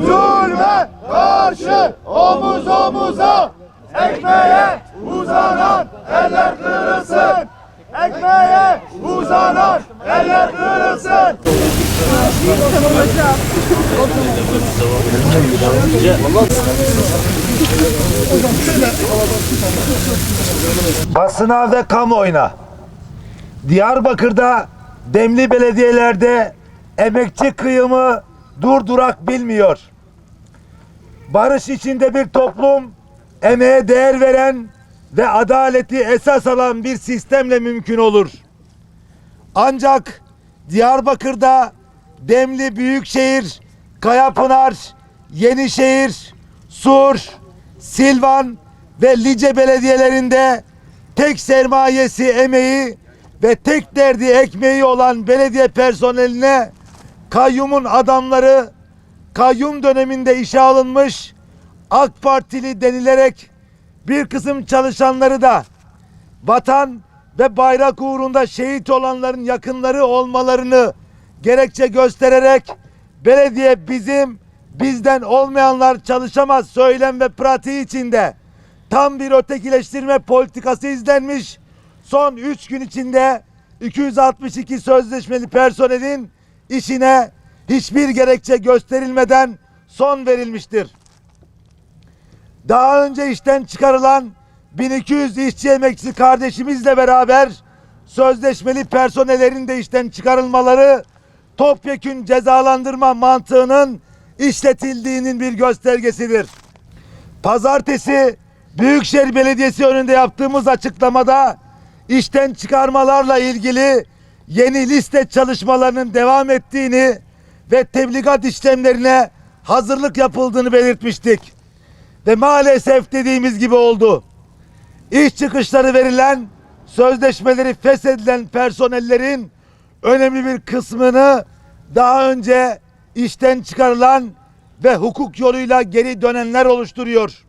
zulme karşı omuz omuza, ekmeğe uzanan eller kırılsın. Ekmeğe uzanan eller kırılsın. Basına ve kamuoyuna, Diyarbakır'da demli belediyelerde emekçi kıyımı durdurak bilmiyor. Barış içinde bir toplum, emeğe değer veren ve adaleti esas alan bir sistemle mümkün olur. Ancak Diyarbakır'da Demli Büyükşehir, Kayapınar, Yenişehir, Sur, Silvan ve Lice belediyelerinde tek sermayesi emeği ve tek derdi ekmeği olan belediye personeline kayyumun adamları kayyum döneminde işe alınmış AK Partili denilerek bir kısım çalışanları da vatan ve bayrak uğrunda şehit olanların yakınları olmalarını gerekçe göstererek belediye bizim, bizden olmayanlar çalışamaz söylem ve pratiği içinde tam bir ötekileştirme politikası izlenmiş. Son 3 gün içinde 262 sözleşmeli personelin işine hiçbir gerekçe gösterilmeden son verilmiştir. Daha önce işten çıkarılan 1200 işçi emekçi kardeşimizle beraber sözleşmeli personellerin de işten çıkarılmaları topyekün cezalandırma mantığının işletildiğinin bir göstergesidir. Pazartesi Büyükşehir Belediyesi önünde yaptığımız açıklamada işten çıkarmalarla ilgili yeni liste çalışmalarının devam ettiğini ve tebligat işlemlerine hazırlık yapıldığını belirtmiştik. Ve maalesef dediğimiz gibi oldu. İş çıkışları verilen, sözleşmeleri feshedilen personellerin önemli bir kısmını daha önce işten çıkarılan ve hukuk yoluyla geri dönenler oluşturuyor.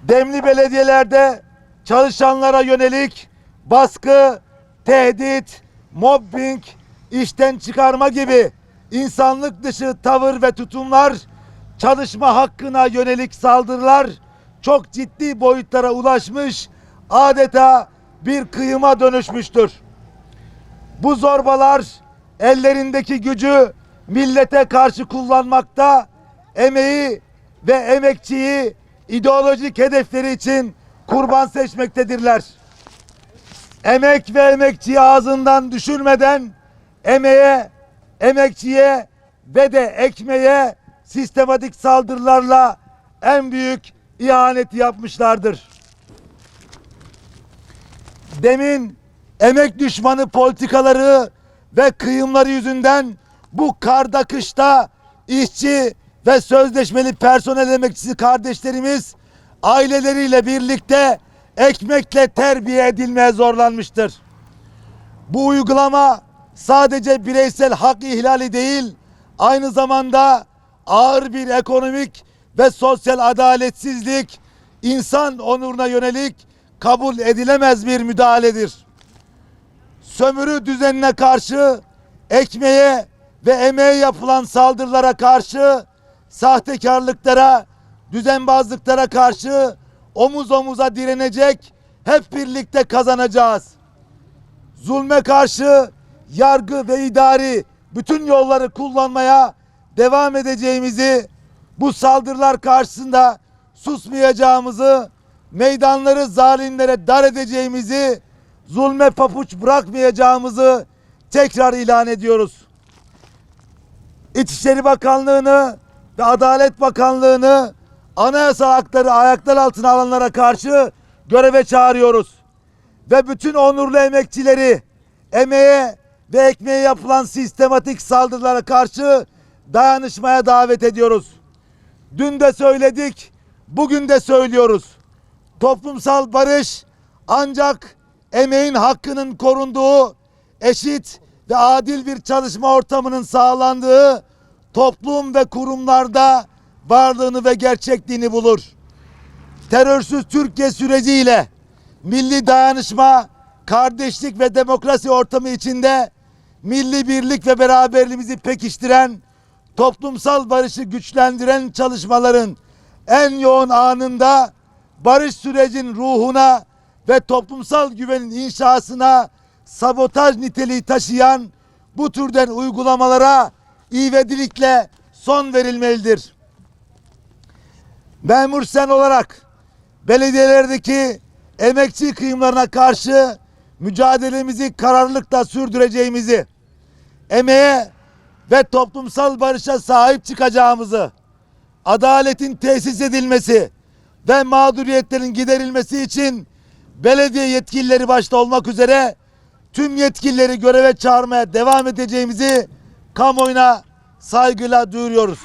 Demli belediyelerde çalışanlara yönelik baskı, tehdit, mobbing, işten çıkarma gibi insanlık dışı tavır ve tutumlar, çalışma hakkına yönelik saldırılar çok ciddi boyutlara ulaşmış, adeta bir kıyıma dönüşmüştür. Bu zorbalar ellerindeki gücü millete karşı kullanmakta, emeği ve emekçiyi ideolojik hedefleri için kurban seçmektedirler. Emek ve emekçiyi ağzından düşürmeden emeğe, emekçiye ve de ekmeğe sistematik saldırılarla en büyük ihaneti yapmışlardır. Demin emek düşmanı politikaları ve kıyımları yüzünden bu karda kışta işçi ve sözleşmeli personel emekçisi kardeşlerimiz aileleriyle birlikte ekmekle terbiye edilmeye zorlanmıştır. Bu uygulama sadece bireysel hak ihlali değil, aynı zamanda ağır bir ekonomik ve sosyal adaletsizlik, insan onuruna yönelik kabul edilemez bir müdahaledir. Sömürü düzenine karşı, ekmeğe ve emeğe yapılan saldırılara karşı, sahtekarlıklara, düzenbazlıklara karşı omuz omuza direnecek, hep birlikte kazanacağız. Zulme karşı yargı ve idari bütün yolları kullanmaya devam edeceğimizi, bu saldırılar karşısında susmayacağımızı, meydanları zalimlere dar edeceğimizi, zulme papuç bırakmayacağımızı tekrar ilan ediyoruz. İçişleri Bakanlığı'nı ve Adalet Bakanlığı'nı anayasal hakları ayaklar altına alanlara karşı göreve çağırıyoruz. Ve bütün onurlu emekçileri emeğe ve ekmeğe yapılan sistematik saldırılara karşı dayanışmaya davet ediyoruz. Dün de söyledik, bugün de söylüyoruz. Toplumsal barış ancak emeğin hakkının korunduğu, eşit ve adil bir çalışma ortamının sağlandığı toplum ve kurumlarda varlığını ve gerçekliğini bulur. Terörsüz Türkiye süreciyle milli dayanışma, kardeşlik ve demokrasi ortamı içinde milli birlik ve beraberliğimizi pekiştiren toplumsal barışı güçlendiren çalışmaların en yoğun anında barış sürecin ruhuna ve toplumsal güvenin inşasına sabotaj niteliği taşıyan bu türden uygulamalara ivedilikle son verilmelidir. Memur sen olarak belediyelerdeki emekçi kıyımlarına karşı mücadelemizi kararlılıkla sürdüreceğimizi, emeğe ve toplumsal barışa sahip çıkacağımızı, adaletin tesis edilmesi ve mağduriyetlerin giderilmesi için belediye yetkilileri başta olmak üzere tüm yetkilileri göreve çağırmaya devam edeceğimizi kamuoyuna saygıyla duyuruyoruz.